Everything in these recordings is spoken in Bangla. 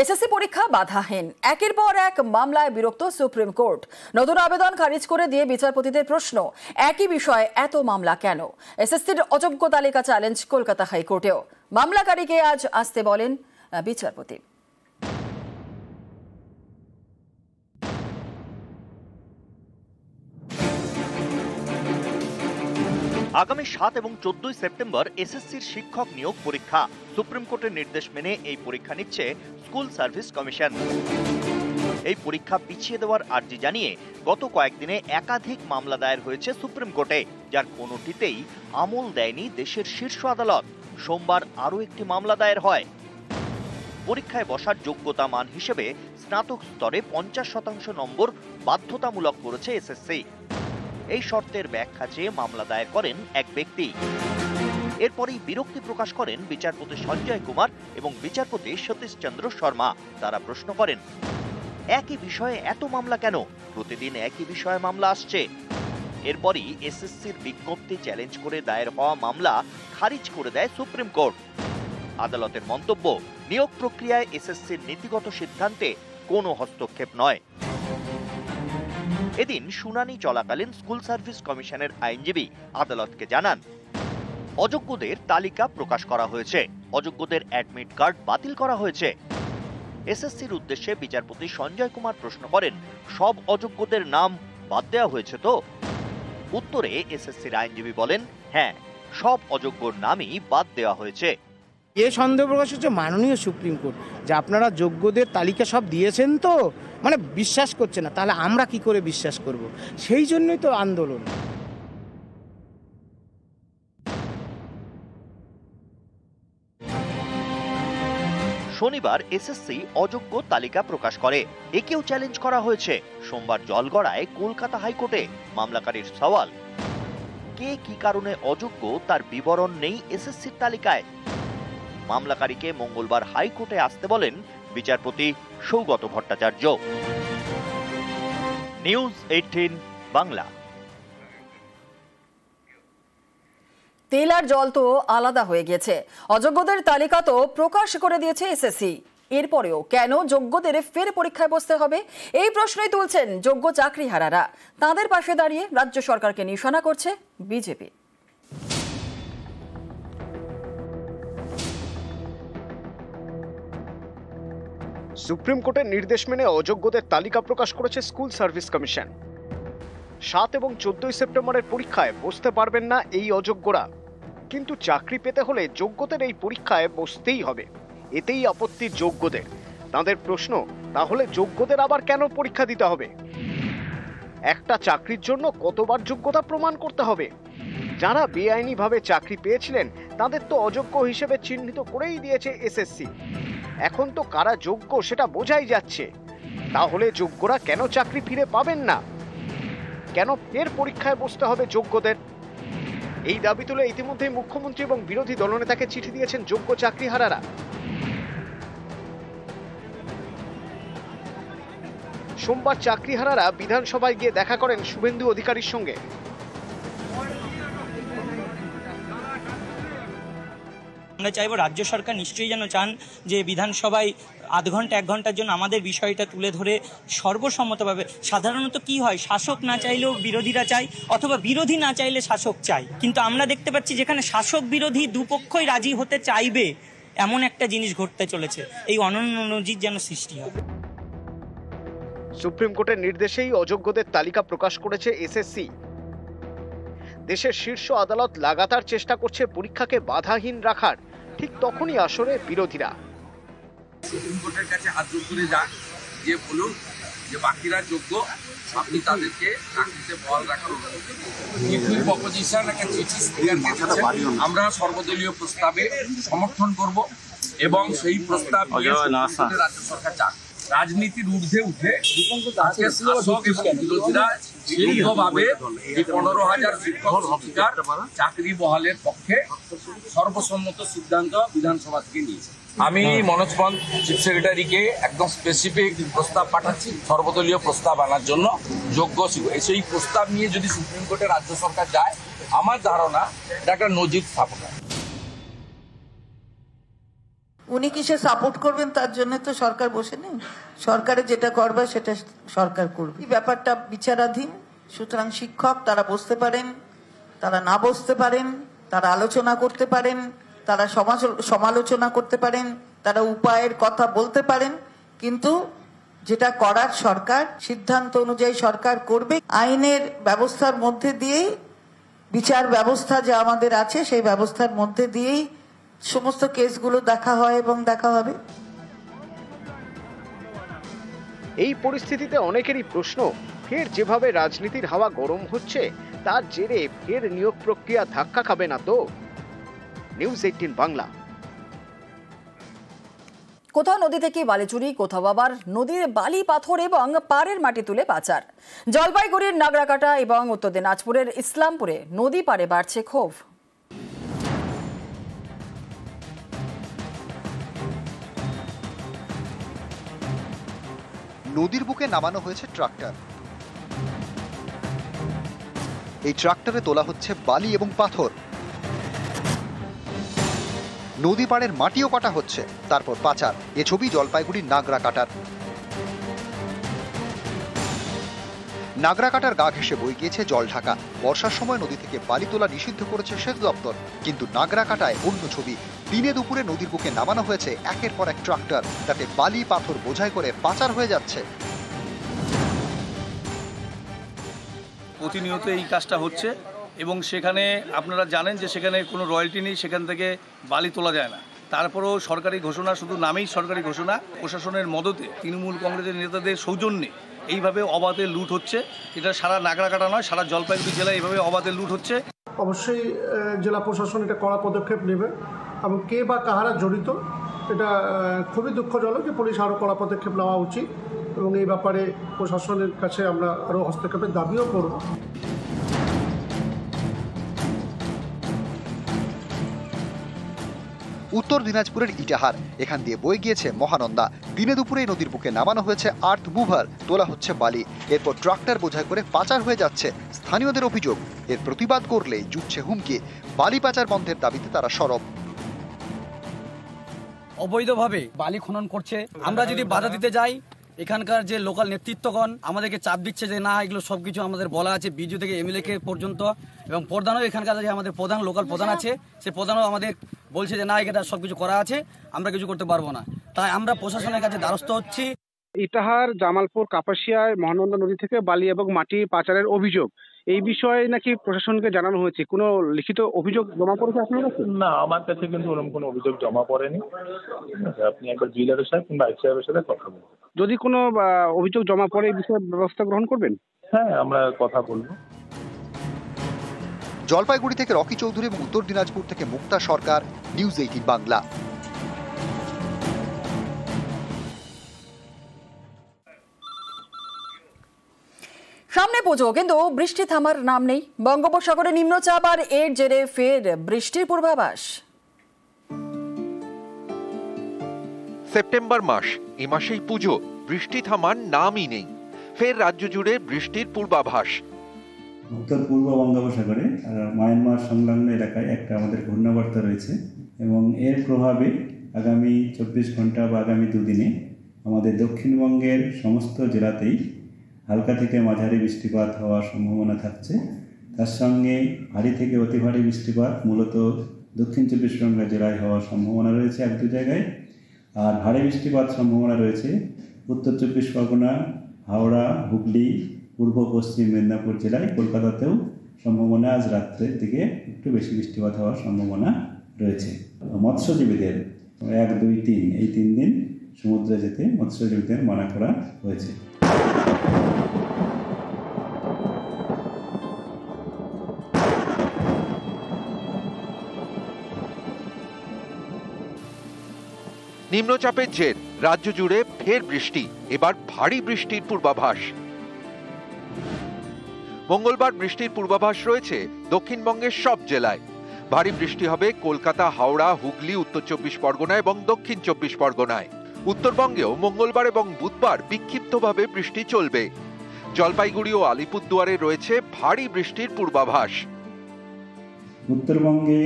এসএসসি পরীক্ষা বাধাহীন, একের পর এক মামলায় বিরক্ত সুপ্রিম কোর্ট। নতুন আবেদন খারিজ করে দিয়ে বিচারপতিদের প্রশ্ন, একই বিষয়ে এত মামলা কেন? এসএসসির অযোগ্য তালিকা চ্যালেঞ্জ কলকাতা হাইকোর্টেও। মামলাকারীকে আজ আসতে বলেন বিচারপতি। আগামী 7 এবং 14 সেপ্টেম্বর এসএসসির শিক্ষক নিয়োগ পরীক্ষা। সুপ্রিম কোর্টের নির্দেশ মেনে এই পরীক্ষা নিচ্ছে স্কুল সার্ভিস কমিশন। এই পরীক্ষা পিছিয়ে দেওয়ার আর্জি জানিয়ে গত কয়েকদিনে একাধিক মামলা দায়ের হয়েছে সুপ্রিম কোর্টে, যার কোনোটিতেই আমল দেয়নি দেশের শীর্ষ আদালত। সোমবার আরও একটি মামলা দায়ের হয়। পরীক্ষায় বসার যোগ্যতা মান হিসেবে স্নাতক স্তরে 50% নম্বর বাধ্যতামূলক করেছে এসএসসি। এই শর্তের ব্যাখ্যা চেয়ে মামলা দায়ের করেন এক ব্যক্তি। এরপরেই বিরক্তি প্রকাশ করেন বিচারপতি সঞ্জয় কুমার এবং বিচারপতি সতীশ চন্দ্র শর্মা। তারা প্রশ্ন করেন, একই বিষয়ে এত মামলা কেন? প্রতিদিন একই বিষয়ে মামলা আসছে। এরপরই এসএসসির বিজ্ঞপ্তি চ্যালেঞ্জ করে দায়ের হওয়া মামলা খারিজ করে দেয় সুপ্রিম কোর্ট। আদালতের মন্তব্য, নিয়োগ প্রক্রিয়ায় এসএসসির নীতিগত সিদ্ধান্তে কোনো হস্তক্ষেপ নয়। এদিন শুনানি চলাকালীন স্কুল সার্ভিস কমিশনের আইনজীবী আদালতকে জানান, অযোগ্যদের তালিকা প্রকাশ করা হয়েছে, অযোগ্যদের অ্যাডমিট কার্ড বাতিল করা হয়েছে। এসএসসির উদ্দেশ্যে বিচারপতি সঞ্জয় কুমার প্রশ্ন করেন, সব অযোগ্যদের নাম বাদ দেওয়া হয়েছে তো? উত্তরে এসএসসির আইনজীবী বলেন, হ্যাঁ, সব অযোগ্যর নামই বাদ দেওয়া হয়েছে। এ সন্দেহ প্রকাশ হচ্ছে মাননীয় সুপ্রিম কোর্ট যে আপনারা যোগ্যদের তালিকা সব দিয়েছেন তো, মানে বিশ্বাস করছে না, তাহলে আমরা কি করে বিশ্বাস করব? সেই জন্যই তো আন্দোলন। শনিবার এসএসসি অযোগ্য তালিকা প্রকাশ করে, একেও চ্যালেঞ্জ করা হয়েছে। সোমবার জলগড়ায় কলকাতা হাইকোর্টে মামলাকারীর সওয়াল, কে কি কারণে অযোগ্য তার বিবরণ নেই এসএসসির তালিকায়। মামলাকারীকে মঙ্গলবার হাইকোর্টে আসতে বলেন বিচারপতি সৌগত ভট্টাচার্য। নিউজ 18 বাংলা। তেল আর জল তো আলাদা হয়ে গেছে, অযোগ্যদের তালিকা তো প্রকাশ করে দিয়েছে এসএসসি। এরপরেও কেন যোগ্যদের ফের পরীক্ষায় বসতে হবে, এই প্রশ্নই তুলছেন যোগ্য চাকরিহারারা। তাদের পাশে দাঁড়িয়ে রাজ্য সরকারকে নিশানা করছে বিজেপি। সুপ্রিম কোর্টের নির্দেশ মেনে অযোগ্যদের তালিকা প্রকাশ করেছে স্কুল সার্ভিস কমিশন। 7 এবং 14 সেপ্টেম্বরের পরীক্ষায় বসতে পারবেন না এই অযোগ্যরা, কিন্তু চাকরি পেতে হলে যোগ্যদের এই পরীক্ষায় বসতেই হবে। এতেই আপত্তি যোগ্যদের। তাদের প্রশ্ন, তাহলে যোগ্যদের আবার কেন পরীক্ষা দিতে হবে? একটা চাকরির জন্য কতবার যোগ্যতা প্রমাণ করতে হবে? যারা বেআইনিভাবে চাকরি পেয়েছিলেন তাদের তো অযোগ্য হিসেবে চিহ্নিত করেই দিয়েছে এসএসসি। এখন তো কারা যোগ্য সেটা বোঝাই যাচ্ছে। তাহলে যোগ্যরা কেন চাকরি ফিরে পাবেন না? কেন ফের পরীক্ষায় বসতে হবে যোগ্যদের? এই দাবি তুলে ইতিমধ্যেই মুখ্যমন্ত্রী এবং বিরোধী দলনেতাকে চিঠি দিয়েছেন যোগ্য চাকরিহারারা। সোমবার চাকরিহারারা বিধানসভায় গিয়ে দেখা করেন শুভেন্দু অধিকারীর সঙ্গে। আমরা চাইব রাজ্য সরকার নিশ্চয়ই যেন চান যে বিধানসভায় আধ ঘন্টা 1 ঘন্টার জন্য আমাদের বিষয়টা তুলে ধরে সর্বসম্মতভাবে, সাধারণত কি হয়, শাসক না চাইলেও বিরোধীরা চায়, অথবা বিরোধী না চাইলে শাসক চায়, কিন্তু আমরা দেখতে পাচ্ছি যেখানে শাসক বিরোধী দুপক্ষই রাজি হতে চাইবে এমন একটা জিনিস ঘটতে চলেছে। এই অনন্য নজির যেন সৃষ্টি হয়। সুপ্রিম কোর্টের নির্দেশেই অযোগ্যদের তালিকা প্রকাশ করেছে এসএসসি। দেশের শীর্ষ আদালত লাগাতার চেষ্টা করছে পরীক্ষাকে বাধাহীন রাখার। ঠিক তখনই আসরে বিরোধীরা সুপ্রিম কোর্টের কাছে হাত জোড় করে যান, যে বলুন যে বাকিরা যোগ্য, আপনি তাদেরকে চাকরিতে বহাল রাখার অনুমতি দিন। অপোজিশন একটা চিঠি স্পিকারকে দিয়েছেন, আমরা সর্বদলীয় প্রস্তাবে সমর্থন করব এবং সেই প্রস্তাব রাজ্য সরকার চান। রাজনীতির ঊর্ধ্বে উঠে বিরোধীরা দীর্ঘভাবে 15,000 শিক্ষক শিক্ষিকার চাকরি বহালের পক্ষে সর্বসম্মত সিদ্ধান্ত বিধানসভা থেকে নিয়েছে। আমি মনোজ পন্ত চিফ সেক্রেটারিকে একদম স্পেসিফিক প্রস্তাব পাঠাচ্ছি সর্বদলীয় প্রস্তাব আনার জন্য। যোগ্য সেই প্রস্তাব নিয়ে যদি সুপ্রিম কোর্টে রাজ্য সরকার যায়, আমার ধারণা এটা একটা নজির স্থাপন। উনি কিসে সাপোর্ট করবেন তার জন্য তো সরকার বসে নেই। সরকারে যেটা করবে সেটা সরকার করবে। এই ব্যাপারটা বিচারাধীন। সুতরাং শিক্ষক তারা বসতে পারেন, তারা না বসতে পারেন, তারা আলোচনা করতে পারেন, তারা সমালোচনা করতে পারেন, তারা উপায়ের কথা বলতে পারেন, কিন্তু যেটা করার সরকার সিদ্ধান্ত অনুযায়ী সরকার করবে। আইনের ব্যবস্থার মধ্যে দিয়েই, বিচার ব্যবস্থা যা আমাদের আছে সেই ব্যবস্থার মধ্যে দিয়েই সমস্ত কেসগুলো দেখা হয় এবং দেখা হবে। এই পরিস্থিতিতে অনেকেরই প্রশ্ন, ফের যেভাবে রাজনীতির হাওয়া গরম হচ্ছে তার জেরে ফের নিয়োগ প্রক্রিয়া ধাক্কা খাবে না তো? নিউজ 18 বাংলা। কোথাও নদী থেকে বালি চুরি, কোথাও আবার নদীর বালি, পাথর এবং পাড়ের মাটি তুলে পাচার। জলপাইগুড়ির নাগরাকাটা এবং উত্তর দিনাজপুরের ইসলামপুরে নদী পাড়ে বাড়ছে ক্ষোভ। নদীর বুকে নামানো হয়েছে ট্রাক্টর। এই ট্রাক্টরে তোলা হচ্ছে বালি এবং পাথর। নদী পাড়ের মাটিও কাটা হচ্ছে, তারপর পাচার। এ ছবি জলপাইগুড়ির নাগরাকাটার। নাগরাকাটার গা ঘেঁষে বয়ে গিয়েছে জল ঢাকা। বর্ষার সময় নদী থেকে বালি তোলা নিষিদ্ধ করেছে সেচ দপ্তর, কিন্তু নাগরাকাটায় অন্য ছবি। দিনে দুপুরে নদীর বুকে নামানো হয়েছে একের পর এক ট্রাক্টর, তাতে বালি পাথর বোঝাই করে পাচার হয়ে যাচ্ছে। প্রতিনিয়ত এই কাজটা হচ্ছে এবং সেখানে আপনারা জানেন যে সেখানে কোনো রয়্যালটি নেই, সেখান থেকে বালি তোলা যায় না। তারপরেও সরকারি ঘোষণা, শুধু নামেই সরকারি ঘোষণা। প্রশাসনের মদতে, তৃণমূল কংগ্রেসের নেতাদের সৌজন্যে এইভাবে অবাধে লুট হচ্ছে। এটা সারা নাগরাকাটা নয়, সারা জলপাইগুড়ি জেলায় এইভাবে অবাধে লুট হচ্ছে। অবশ্যই জেলা প্রশাসন এটা কড়া পদক্ষেপ নেবে এবং কে বা কাহারা জড়িত এটা খুবই দুঃখজনক। যে পুলিশ আরও কড়া পদক্ষেপ নেওয়া উচিত এবং এই ব্যাপারে প্রশাসনের কাছে আমরা আরও হস্তক্ষেপের দাবিও করব। উত্তর দিনাজপুরের ইটাহার, এখান দিয়ে বয়ে গিয়েছে মহানন্দা। দিনে দুপুরে নদীর বুকে নামানো হয়েছে আর্থ মুভার, তোলা হচ্ছে বালি, এরপর ট্রাক্টর বোঝাই করে পাচার হয়ে যাচ্ছে। স্থানীয়দের অভিযোগ, এর প্রতিবাদ করলেই জুটছে হুমকি। বালি পাচার বন্ধের দাবিতে তারা সরব। অবৈধভাবে বালি খনন করছে, আমরা যদি বাধা দিতে যাই এখানকার যে লোকাল নেতৃত্বগণ আমাদেরকে চাপ দিচ্ছে যে না, এগুলো সবকিছু আমাদের বলা আছে বিডিও থেকে এমএলএ কে পর্যন্ত, এবং প্রধানও এখানকার যে আমাদের প্রধান লোকাল প্রধান আছে সে প্রধানও আমাদের বলছে যে না, এটা সবকিছু করা আছে, আমরা কিছু করতে পারবো না। তাই আমরা প্রশাসনের কাছে দ্বারস্থ হচ্ছি। ইটাহার, জামালপুর, কাপাসিয়ায় মহানন্দা নদী থেকে বালি এবং মাটি পাচারের অভিযোগ, এই বিষয়ে নাকি প্রশাসনকে জানানো হয়েছে। কোনো লিখিত অভিযোগ জমা পড়েছে আপনার কাছে? না, আমার কাছে কিন্তু ওরকম কোনো অভিযোগ জমা পড়েনি। আপনি একবার বিএলআর সাহেব কিংবা আইসি সাহেবের সাথে কথা বলুন। যদি কোনো অভিযোগ জমা পড়ে এই বিষয়ে ব্যবস্থা গ্রহণ করবেন? হ্যাঁ, আমরা কথা বলবো। জলপাইগুড়ি থেকে রকি চৌধুরী এবং উত্তর দিনাজপুর থেকে মুক্তা সরকার, নিউজ 18 বাংলা। সামনে পুজো, কিন্তু বৃষ্টি থামার নাম নেই। বঙ্গোপসাগরে নিম্নচাপ আর এর জেরে ফের বৃষ্টির পূর্বাভাস। সেপ্টেম্বর মাস, এ মাসেই পুজো, বৃষ্টি থামার নামই নেই। ফের রাজ্য জুড়ে বৃষ্টির পূর্বাভাস। উত্তর পূর্ব বঙ্গোপসাগরে মায়ানমার সংলগ্ন এলাকায় একটা আমাদের ঘূর্ণাবর্ত রয়েছে এবং এর প্রভাবে আগামী 24 ঘন্টা বা আগামী দুদিনে আমাদের দক্ষিণবঙ্গের সমস্ত জেলাতেই হালকা থেকে মাঝারি বৃষ্টিপাত হওয়ার সম্ভাবনা থাকছে। তার সঙ্গে ভারী থেকে অতি ভারী বৃষ্টিপাত মূলত দক্ষিণ 24 পরগনা জেলায় হওয়ার সম্ভাবনা রয়েছে এক দু জায়গায়, আর ভারী বৃষ্টিপাত সম্ভাবনা রয়েছে উত্তর 24 পরগনা, হাওড়া, হুগলি, পূর্ব পশ্চিম মেদিনীপুর জেলায়। কলকাতাতেও সম্ভাবনা আজ রাত্রের দিকে একটু বেশি বৃষ্টিপাত হওয়ার সম্ভাবনা রয়েছে। মৎস্যজীবীদের 1, 2, 3 এই 3 দিন সমুদ্রে যেতে মৎস্যজীবীদের মানা করা হয়েছে। নিম্নচাপের জের, রাজ্য জুড়ে ফের বৃষ্টি, এবার ভারী বৃষ্টির পূর্বাভাস। মঙ্গলবার বৃষ্টির পূর্বাভাস রয়েছে দক্ষিণবঙ্গের সব জেলায়। ভারী বৃষ্টি হবে কলকাতা, হাওড়া, হুগলি, উত্তর 24 পরগনা এবং দক্ষিণ 24 পরগনায়। উত্তরবঙ্গেও মঙ্গলবার এবং বুধবার বিক্ষিপ্তভাবে বৃষ্টি চলবে। জলপাইগুড়ি ও আলিপুরদুয়ারে রয়েছে ভারী বৃষ্টির পূর্বাভাস। উত্তরবঙ্গে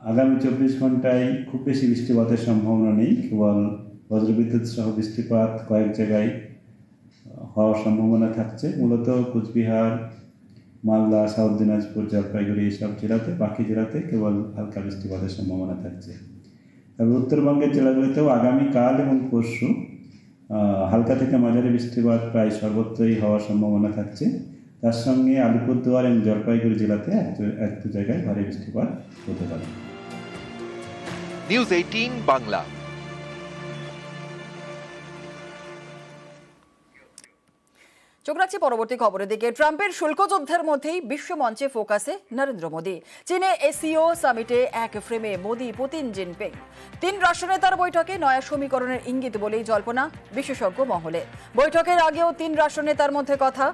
আগামী 24 ঘন্টায় খুব বেশি বৃষ্টিপাতের সম্ভাবনা নেই, কেবল বজ্রবিদ্যুৎ সহ বৃষ্টিপাত কয়েক জায়গায় হওয়ার সম্ভাবনা থাকছে। মূলত কোচবিহার, মালদা, সাউথ দিনাজপুর, জলপাইগুড়ি এইসব জেলাতে, বাকি জেলাতে কেবল হালকা বৃষ্টিপাতের সম্ভাবনা থাকছে। তবে উত্তরবঙ্গের জেলাগুলিতেও আগামীকাল এবং পরশু হালকা থেকে মাঝারি বৃষ্টিপাত প্রায় সর্বত্রই হওয়ার সম্ভাবনা থাকছে। তার সঙ্গে আলিপুরদুয়ার এবং জলপাইগুড়ি জেলাতে এক দু জায়গায় ভারী বৃষ্টিপাত হতে পারে। নিউজ 18 বাংলা। চোখ রাখছি পরবর্তী খবরের দিকে। ট্রাম্পের শুল্ক যুদ্ধের মধ্যেই বিশ্ব মঞ্চে ফোকাসে নরেন্দ্র মোদী। চীনে এসিও সামিটে এক ফ্রেমে মোদী, পুতিন, জিনপিং। 3 রাষ্ট্রনেতার বৈঠকে নয়া সমীকরণের ইঙ্গিত বলেই জল্পনা বিশেষজ্ঞ মহলে। বৈঠকের আগেও 3 রাষ্ট্রনেতার মধ্যে কথা।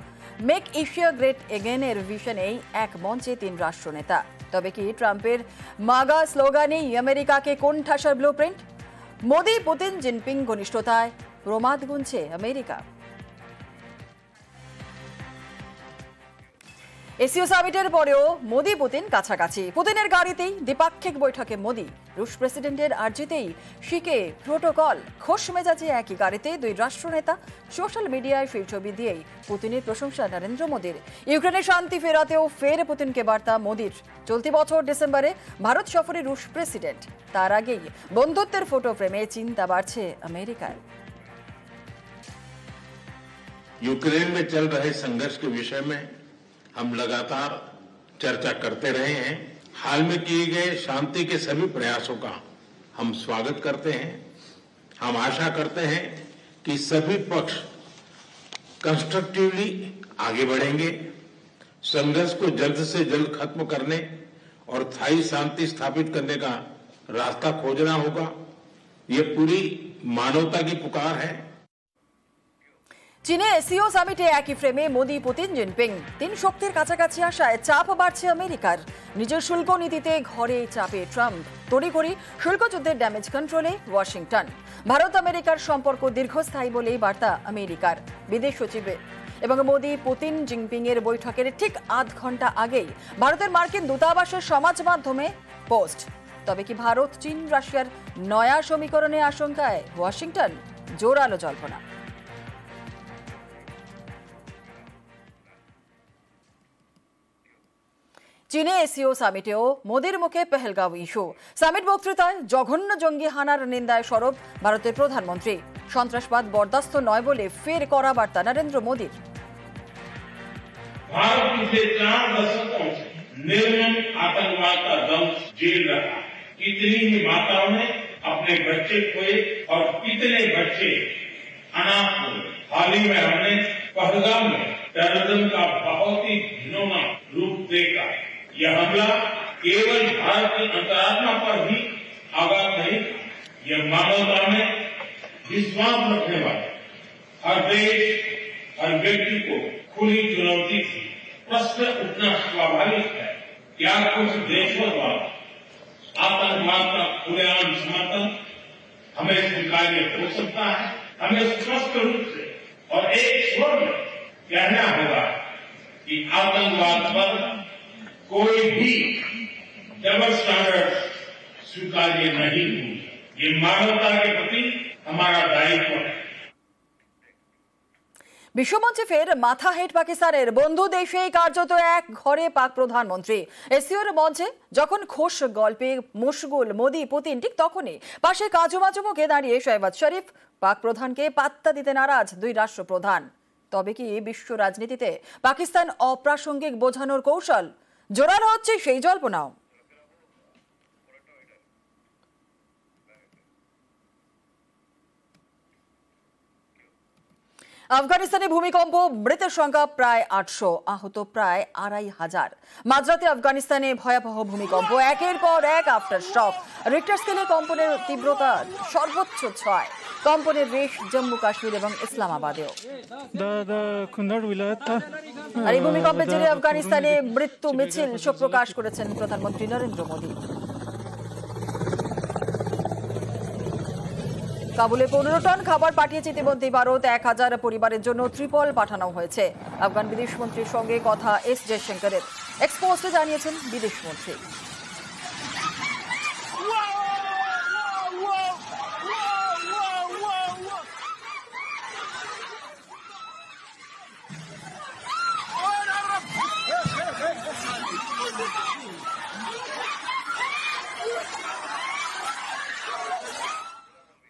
মেক এশিয়া গ্রেট এগেনের ভিশনেই এক মঞ্চে 3 রাষ্ট্রনেতা। তবে কি ট্রাম্পের মাগা স্লোগানেই আমেরিকাকে কোণঠাসার ব্লুপ্রিন্ট? মোদী, পুতিন, জিনপিং ঘনিষ্ঠতায় প্রমাদ গুনছে আমেরিকা। এসিও সামিটের পরেও মোদী পুতিন কাছাকাছি। পুতিনের গাড়িতেই দ্বিপাক্ষিক বৈঠকে মোদী, রুশ প্রেসিডেন্টের আর্জিতেই শিখে প্রোটোকল। খোশ মেজাজে একই গাড়িতে 2 রাষ্ট্রনেতা। সোশ্যাল মিডিয়ায় সেই ছবি দিয়েই পুতিনের প্রশংসা নরেন্দ্র মোদীর। ইউক্রেনের শান্তি ফেরাতেও ফের পুতিনকে বার্তা মোদীর। চলতি বছর ডিসেম্বরে ভারত সফরে রুশ প্রেসিডেন্ট। তার আগেই বন্ধুত্বের ফটো ফ্রেমে চিন্তা বাড়ছে আমেরিকার। यूक्रेन में चल रहे संघर्ष के विषय में हम लगातार चर्चा करते रहे हैं। हाल में किए गए शांति के सभी प्रयासों का हम स्वागत करते हैं। हम आशा करते हैं कि सभी पक्ष कंस्ट्रक्टिवली आगे बढ़ेंगे। संघर्ष को जल्द से जल्द खत्म करने और स्थायी शांति स्थापित करने का रास्ता खोजना होगा। ये पूरी मानवता की पुकार है। চীনে এসিও সামিটে একই ফ্রেমে মোদী, পুতিন, জিনপিং। 3 শক্তির কাছাকাছি আসায় চাপ বাড়ছে আমেরিকার। নিজের শুল্ক নীতিতে ঘরে চাপে ট্রাম্প। তড়িঘড়ি শুল্ক যুদ্ধের ড্যামেজ কন্ট্রোলে ওয়াশিংটন। ভারত আমেরিকার সম্পর্ক দীর্ঘস্থায়ী বলেই বার্তা আমেরিকার বিদেশ সচিবের। এবং মোদী, পুতিন, জিনপিং এর বৈঠকের ঠিক আধ ঘন্টা আগেই ভারতের মার্কিন দূতাবাসের সমাজ মাধ্যমে পোস্ট। তবে কি ভারত, চীন, রাশিয়ার নয়া সমীকরণে আশঙ্কায় ওয়াশিংটন? জোরালো জল্পনা। চীনে এসিও সামিটেও মোদীর মুখে পেহেলগাঁও ইস্যু। সামিট বক্তৃতায় জঘন্য জঙ্গি হানার নিন্দায় সরব ভারতের প্রধানমন্ত্রী। সন্ত্রাসবাদ বরদাস্ত নয় বলে ফের কড়া বার্তা নরেন্দ্র মোদীর। भारत पिछले 4 दशकों से निर्मम आतंकवाद का दंश झेल रहा है। कितनी ही माताओं ने अपने बच्चे खोए और कितने बच्चे अनाथ हुए। हाल ही में हमने पहलगाम में टेररिज्म का बहुत ही घिनौना रूप देखा। यह हमला केवल भारत की अंतरात्मा पर ही आघात नहीं, यह मानवता में विश्वास रखने वाले हर देश, हर व्यक्ति को खुली चुनौती थी। प्रश्न उठना स्वाभाविक है, क्या कुछ देशों द्वारा आतंकवाद का खुलेआम समर्थन हमें स्वीकार्य हो सकता है? हमें स्पष्ट रूप से और एक स्वर में कहना होगा कि आतंकवाद पर कोई भी डबल स्टैंडर्ड स्वीकार्य नहीं हुई। ये मानवता के प्रति हमारा दायित्व है। বিশ্বমঞ্চে ফের মাথা হেট পাকিস্তানের। বন্ধু দেশেই কার্যত এক ঘরে পাক প্রধানমন্ত্রী। এসিওর মঞ্চে যখন খোশ গল্পে মশগুল মোদী, পুতিন, ঠিক তখনই পাশে কাজুমাজু মুখে দাঁড়িয়ে শহবাজ শরীফ। পাক প্রধানকে পাত্তা দিতে নারাজ 2 রাষ্ট্রপ্রধান। তবে কি বিশ্ব রাজনীতিতে পাকিস্তান অপ্রাসঙ্গিক বোঝানোর কৌশল? জোরালো হচ্ছে সেই জল্পনাও। আফগানিস্তানে ভূমিকম্প, মৃতের সংখ্যা প্রায় 800, আহত প্রায় 2500। মাঝরাতে আফগানিস্তানে ভয়াবহ ভূমিকম্প, একের পর এক আফটার শক। রিক্টার স্কেলে কম্পনের তীব্রতা সর্বোচ্চ 6। কম্পনের রেশ জম্মু কাশ্মীর এবং ইসলামাবাদেও। আর এই ভূমিকম্পের জেরে আফগানিস্তানে মৃত্যু মিছিল শোক প্রকাশ করেছেন প্রধানমন্ত্রী নরেন্দ্র মোদী। কাবুলে 15 টন খাবার পাঠিয়েছে ইতিমধ্যে ভারত। 1000 পরিবারের জন্য ত্রিপল পাঠানো হয়েছে। আফগান বিদেশমন্ত্রীর সঙ্গে কথা এস জয়শঙ্করের। এক্সপোস্টে জানিয়েছেন বিদেশমন্ত্রী।